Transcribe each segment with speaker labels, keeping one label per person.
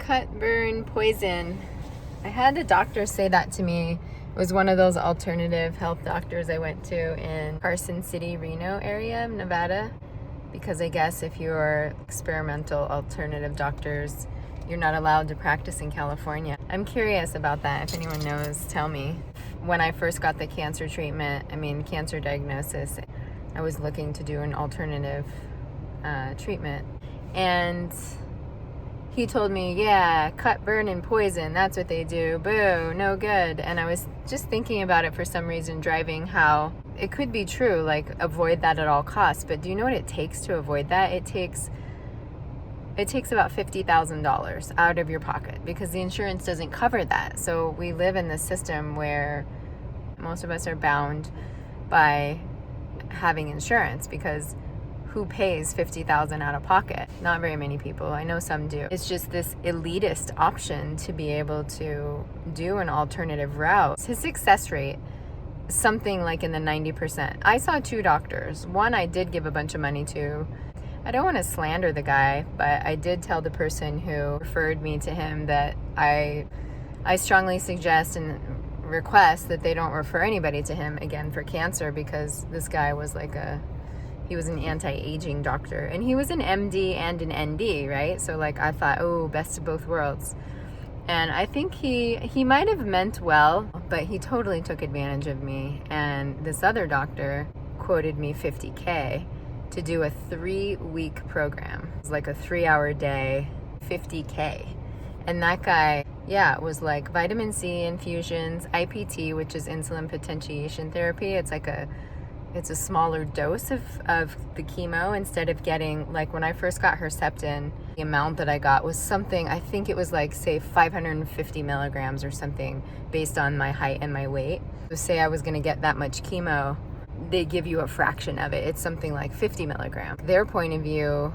Speaker 1: cut, burn, poison. I had a doctor say that to me. It was one of those alternative health doctors I went to in Carson City, Reno area, Nevada. Because I guess if you're experimental alternative doctors, you're not allowed to practice in California. I'm curious about that. If anyone knows, tell me. When I first got the cancer cancer diagnosis, I was looking to do an alternative treatment. And he told me, yeah, cut, burn, and poison. That's what they do. Boo, no good. And I was just thinking about it for some reason, driving, how it could be true, like avoid that at all costs. But do you know what it takes to avoid that? It takes about $50,000 out of your pocket because the insurance doesn't cover that. So we live in this system where most of us are bound by having insurance, because who pays $50,000 out of pocket? Not very many people. I know some do. It's just this elitist option to be able to do an alternative route. His success rate is something like in the 90%. I saw 2 doctors. One I did give a bunch of money to. I don't want to slander the guy, but I did tell the person who referred me to him that I strongly suggest and request that they don't refer anybody to him again for cancer, because this guy was he was an anti-aging doctor, and he was an MD and an ND, right? So like I thought, oh, best of both worlds. And I think he might have meant well, but he totally took advantage of me. And this other doctor quoted me $50K to do a 3-week program. It was like a 3-hour day, $50K. And that guy, it was like vitamin C infusions, IPT, which is insulin potentiation therapy. It's a smaller dose of the chemo, instead of getting, like when I first got Herceptin, the amount that I got was something, I think it was like, say, 550 milligrams or something based on my height and my weight. So say I was going to get that much chemo, they give you a fraction of it. It's something like 50 milligrams. Their point of view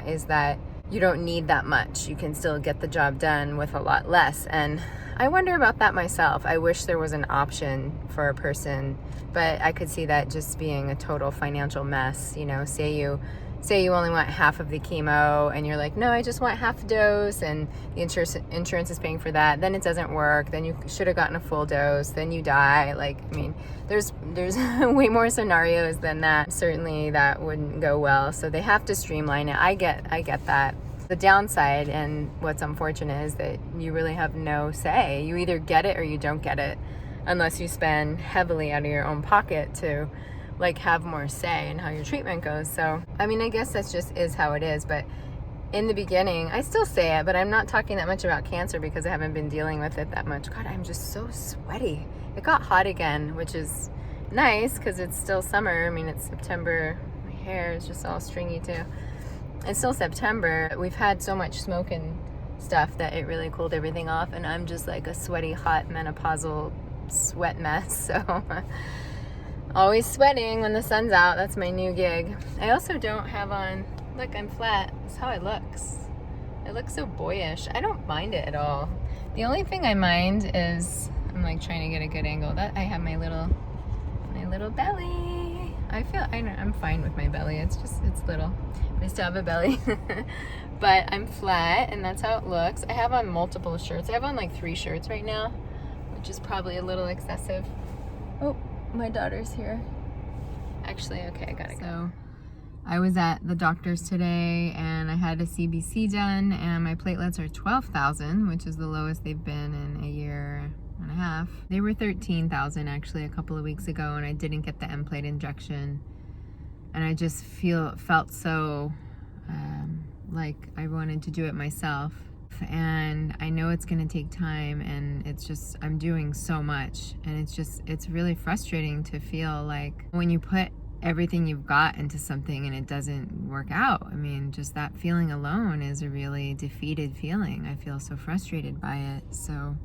Speaker 1: is that you don't need that much. You can still get the job done with a lot less. And I wonder about that myself. I wish there was an option for a person, but I could see that just being a total financial mess. You know, say you only want half of the chemo and you're like, no, I just want half a dose, and the insurance is paying for that. Then it doesn't work. Then you should have gotten a full dose. Then you die. Like, I mean, there's way more scenarios than that. Certainly that wouldn't go well. So they have to streamline it. I get that. The downside, and what's unfortunate, is that you really have no say. You either get it or you don't get it, unless you spend heavily out of your own pocket to like have more say in how your treatment goes. So, I mean, I guess that's just is how it is. But in the beginning, I still say it, but I'm not talking that much about cancer because I haven't been dealing with it that much. God, I'm just so sweaty. It got hot again, which is nice because it's still summer. I mean, it's September. My hair is just all stringy too. It's still September. We've had so much smoke and stuff that it really cooled everything off, and I'm just like a sweaty, hot, menopausal sweat mess. So always sweating when the sun's out. That's my new gig. I also don't have on, look, I'm flat. That's how it looks. It looks so boyish. I don't mind it at all. The only thing I mind is, I'm like trying to get a good angle, that I have my little belly. I'm fine with my belly. It's little. But I still have a belly. But I'm flat, and that's how it looks. I have on multiple shirts. I have on like 3 shirts right now, which is probably a little excessive. Oh, my daughter's here. Actually, okay, I gotta go. So I was at the doctor's today, and I had a CBC done, and my platelets are 12,000, which is the lowest they've been in a year and a half. They were 13,000 actually a couple of weeks ago, and I didn't get the M-plate injection. And I just felt so like I wanted to do it myself. And I know it's going to take time, and it's just, I'm doing so much, and it's really frustrating to feel like when you put everything you've got into something and it doesn't work out. I mean, just that feeling alone is a really defeated feeling. I feel so frustrated by it. So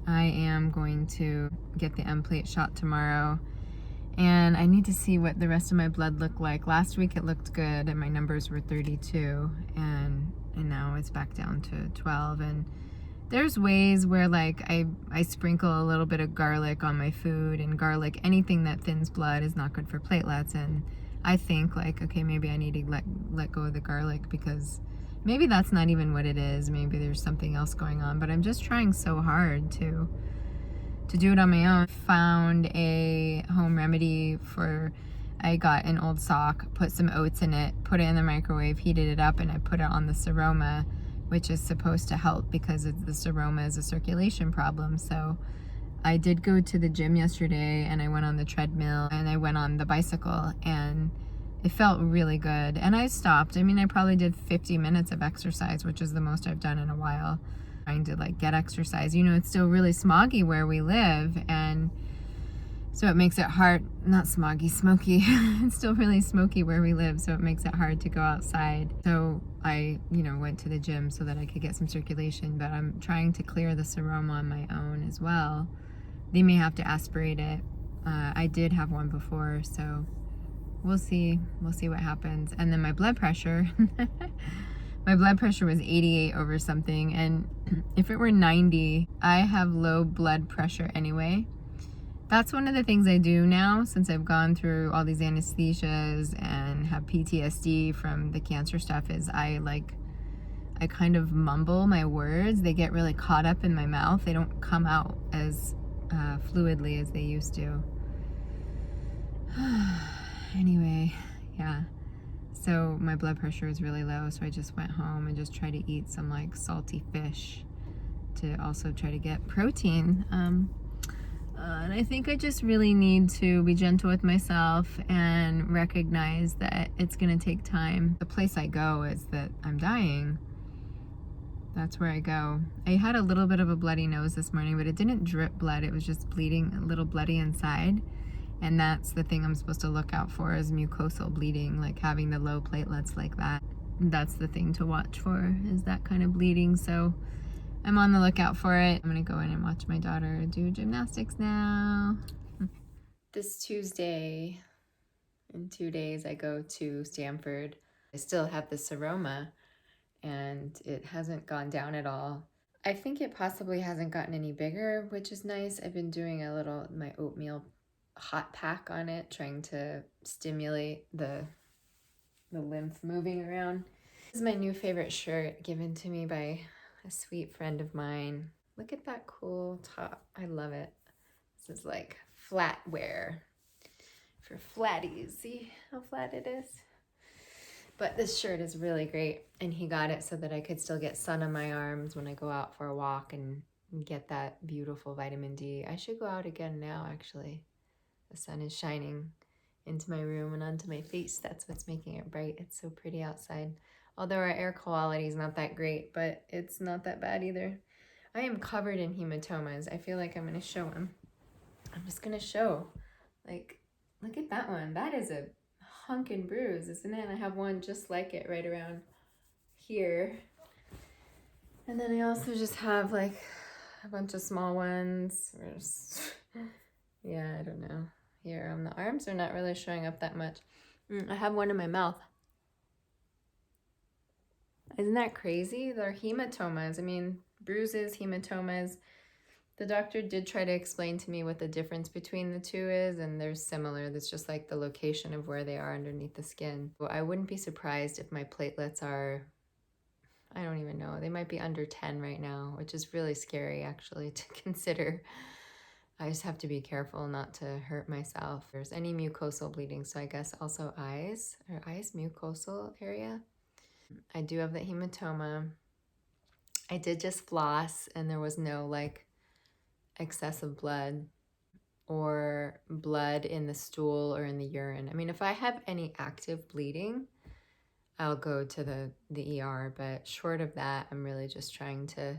Speaker 1: I am going to get the M-plate shot tomorrow, and I need to see what the rest of my blood looked like. Last week it looked good, and my numbers were 32, and now it's back down to 12. And there's ways where like I sprinkle a little bit of garlic on my food, and garlic, anything that thins blood, is not good for platelets. And I think like, okay, maybe I need to let go of the garlic because maybe that's not even what it is. Maybe there's something else going on, but I'm just trying so hard to do it on my own. Found a home remedy for, I got an old sock, put some oats in it, put it in the microwave, heated it up, and I put it on the seroma, which is supposed to help because the seroma is a circulation problem. So I did go to the gym yesterday, and I went on the treadmill and I went on the bicycle, and it felt really good. And I stopped. I mean, I probably did 50 minutes of exercise, which is the most I've done in a while. Trying to like get exercise. You know, it's still really smoggy where we live, and so it makes it hard, not smoggy, smoky. It's still really smoky where we live, so it makes it hard to go outside. So I, went to the gym so that I could get some circulation, but I'm trying to clear the seroma on my own as well. They may have to aspirate it. I did have one before, so we'll see what happens. And then my blood pressure, my blood pressure was 88 over something, and if it were 90, I have low blood pressure anyway. That's one of the things I do now, since I've gone through all these anesthesias and have PTSD from the cancer stuff, is I kind of mumble my words. They get really caught up in my mouth. They don't come out as fluidly as they used to. Anyway, yeah. So my blood pressure is really low, so I just went home and just tried to eat some like salty fish to also try to get protein. And I think I just really need to be gentle with myself and recognize that it's gonna take time. The place I go is that I'm dying. That's where I go. I had a little bit of a bloody nose this morning, but it didn't drip blood. It was just bleeding, a little bloody inside. And that's the thing I'm supposed to look out for, is mucosal bleeding, like having the low platelets like that. That's the thing to watch for, is that kind of bleeding. So I'm on the lookout for it. I'm gonna go in and watch my daughter do gymnastics now. This Tuesday, in 2 days, I go to Stanford. I still have the seroma, and it hasn't gone down at all. I think it possibly hasn't gotten any bigger, which is nice. I've been doing my oatmeal hot pack on it, trying to stimulate the lymph moving around. This is my new favorite shirt, given to me by a sweet friend of mine. Look at that cool top. I love it. This is like flat wear for flatties. See how flat it is? But this shirt is really great, and he got it so that I could still get sun on my arms when I go out for a walk and get that beautiful vitamin D. I should go out again now, actually. The sun is shining into my room and onto my face. That's what's making it bright. It's so pretty outside. Although our air quality is not that great, but it's not that bad either. I am covered in hematomas. I feel like I'm going to show them. I'm just going to show. Like, look at that one. That is a hunkin' bruise, isn't it? I have one just like it right around here. And then I also just have like a bunch of small ones. Yeah, I don't know. Here on the arms are not really showing up that much. I have one in my mouth. Isn't that crazy? They're hematomas. I mean, bruises, hematomas. The doctor did try to explain to me what the difference between the two is, and they're similar. That's just like the location of where they are underneath the skin. Well, I wouldn't be surprised if my platelets are, I don't even know, they might be under 10 right now, which is really scary actually to consider. I just have to be careful not to hurt myself. If there's any mucosal bleeding, so I guess also eyes mucosal area. I do have the hematoma. I did just floss, and there was no like excessive blood or blood in the stool or in the urine. I mean, if I have any active bleeding, I'll go to the ER, but short of that, I'm just trying to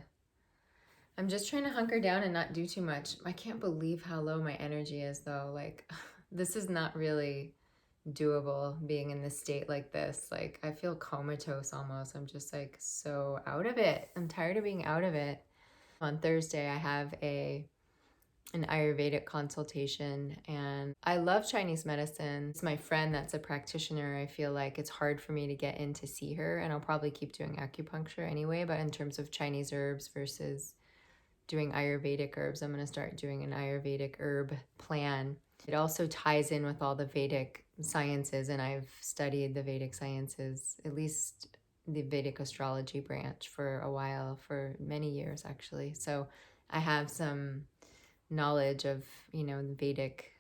Speaker 1: hunker down and not do too much. I can't believe how low my energy is though. Like, this is not really doable being in this state like this. Like, I feel comatose almost. I'm just like so out of it. I'm tired of being out of it. On Thursday, I have an Ayurvedic consultation, and I love Chinese medicine. It's my friend that's a practitioner. I feel like it's hard for me to get in to see her, and I'll probably keep doing acupuncture anyway, but in terms of Chinese herbs versus doing Ayurvedic herbs, I'm going to start doing an Ayurvedic herb plan. It also ties in with all the Vedic sciences, and I've studied the Vedic sciences at least the Vedic astrology branch for a while, for many years actually. So I have some knowledge of, the Vedic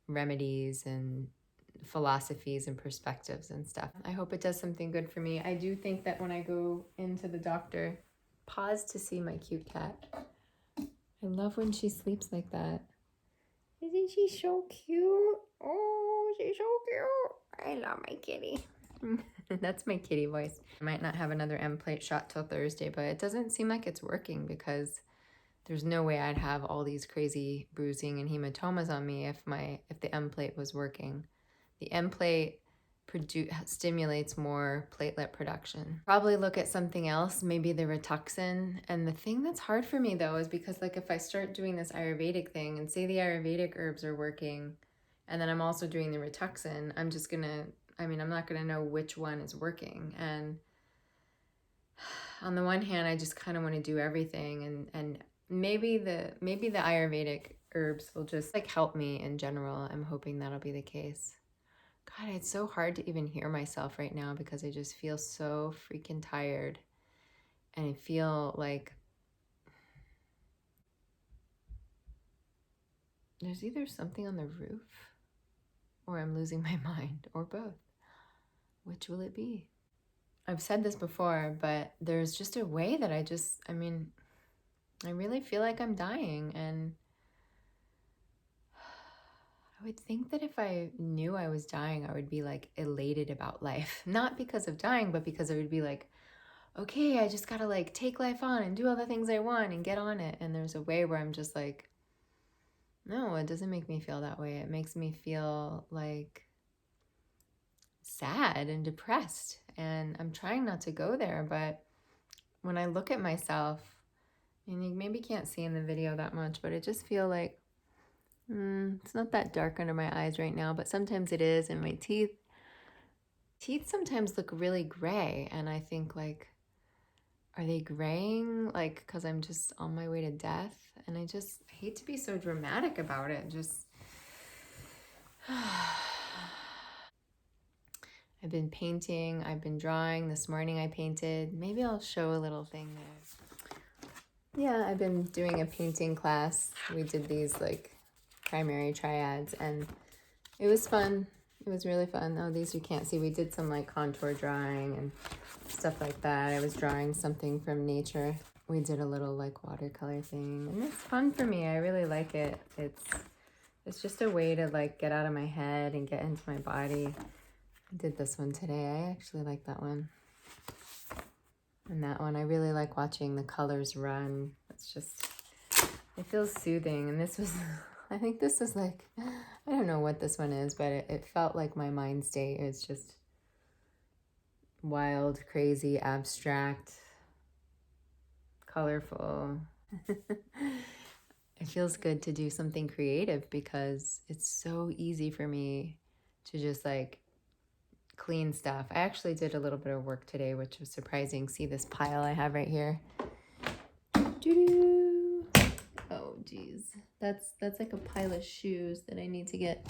Speaker 1: remedies and philosophies and perspectives and stuff. I hope it does something good for me. I do think that when I go into the doctor, pause to see my cute cat. I love when she sleeps like that. Isn't she so cute? Oh, she's so cute. I love my kitty. That's my kitty voice. I might not have another M plate shot till Thursday, but it doesn't seem like it's working because there's no way I'd have all these crazy bruising and hematomas on me if the M plate was working. The M plate stimulates more platelet production. Probably look at something else, maybe the Rituxan. And the thing that's hard for me though is because like if I start doing this Ayurvedic thing and say the Ayurvedic herbs are working and then I'm also doing the Rituxan, I'm not gonna know which one is working. And on the one hand, I just kind of want to do everything, and maybe the Ayurvedic herbs will just like help me in general. I'm hoping that'll be the case. God, it's so hard to even hear myself right now because I just feel so freaking tired. And I feel like there's either something on the roof or I'm losing my mind or both. Which will it be? I've said this before, but there's just a way that I really feel like I'm dying, and I would think that if I knew I was dying, I would be like elated about life. Not because of dying, but because I would be like, okay, I just gotta like take life on and do all the things I want and get on it. And there's a way where I'm just like, no, it doesn't make me feel that way. It makes me feel like sad and depressed. And I'm trying not to go there, but when I look at myself, and you maybe can't see in the video that much, but I just feel like it's not that dark under my eyes right now, but sometimes it is. And my teeth sometimes look really gray, and I think like, are they graying like because I'm just on my way to death? And I hate to be so dramatic about it. I've been painting, I've been drawing. This morning I painted. Maybe I'll show a little thing there. Yeah, I've been doing a painting class. We did these like primary triads and it was fun. It was really fun. Oh, these you can't see. We did some like contour drawing and stuff like that. I was drawing something from nature. We did a little like watercolor thing and it's fun for me. I really like it. It's just a way to like get out of my head and get into my body. I did this one today. I actually like that one. And that one, I really like watching the colors run. It feels soothing. And this was, I think this is like, I don't know what this one is, but it felt like my mind state. It's just wild, crazy, abstract, colorful. It feels good to do something creative because it's so easy for me to just like clean stuff. I actually did a little bit of work today, which was surprising. See this pile I have right here? Doo-doo. Oh, geez. That's like a pile of shoes that I need to get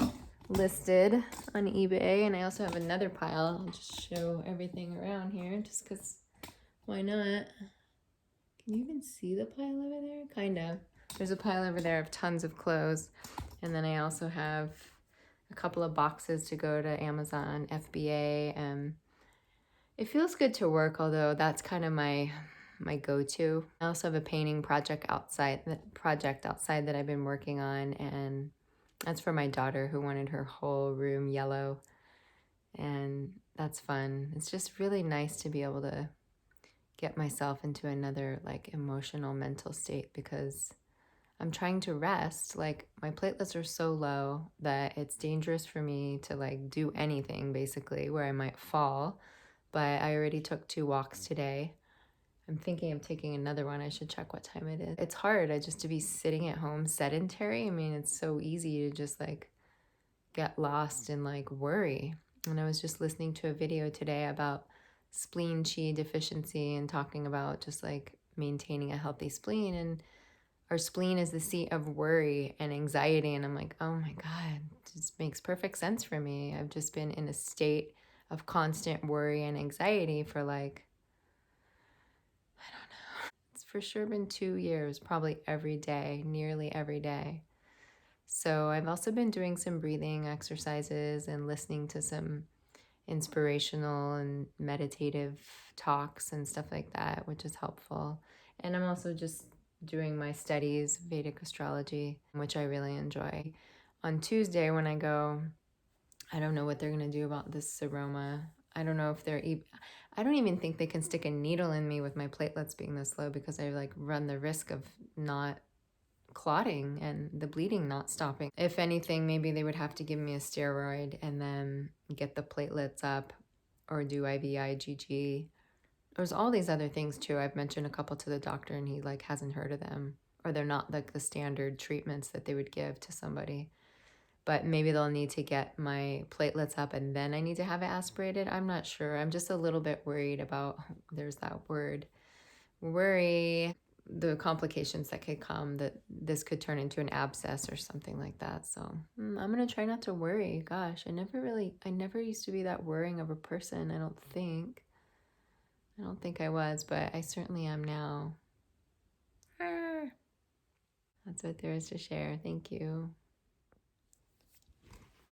Speaker 1: listed on eBay. And I also have another pile. I'll just show everything around here just because why not? Can you even see the pile over there? Kind of. There's a pile over there of tons of clothes. And then I also have a couple of boxes to go to Amazon, FBA, and it feels good to work, although that's kind of my go-to. I also have a painting project outside that I've been working on, and that's for my daughter who wanted her whole room yellow, and that's fun. It's just really nice to be able to get myself into another like emotional mental state because I'm trying to rest. Like my platelets are so low that it's dangerous for me to like do anything basically where I might fall. But I already took 2 walks today. I'm thinking of taking another one. I should check what time it is. It's hard just to be sitting at home sedentary. I mean, it's so easy to just like get lost and like worry. And I was just listening to a video today about spleen qi deficiency and talking about just like maintaining a healthy spleen, and our spleen is the seat of worry and anxiety. And I'm like, oh my God, this makes perfect sense for me. I've just been in a state of constant worry and anxiety for like for sure been 2 years, probably every day, nearly every day. So I've also been doing some breathing exercises and listening to some inspirational and meditative talks and stuff like that, which is helpful. And I'm also just doing my studies, Vedic astrology, which I really enjoy. On Tuesday when I go, I don't know what they're going to do about this seroma. I don't know if I don't even think they can stick a needle in me with my platelets being this low, because I like run the risk of not clotting and the bleeding not stopping. If anything, maybe they would have to give me a steroid and then get the platelets up, or do IVIGG. There's all these other things too. I've mentioned a couple to the doctor and he like hasn't heard of them, or they're not like the standard treatments that they would give to somebody. But maybe they'll need to get my platelets up and then I need to have it aspirated. I'm not sure. I'm just a little bit worried about, there's that word, worry, the complications that could come, that this could turn into an abscess or something like that. So I'm going to try not to worry. Gosh, I never used to be that worrying of a person, I don't think. I don't think I was, but I certainly am now. That's what there is to share. Thank you.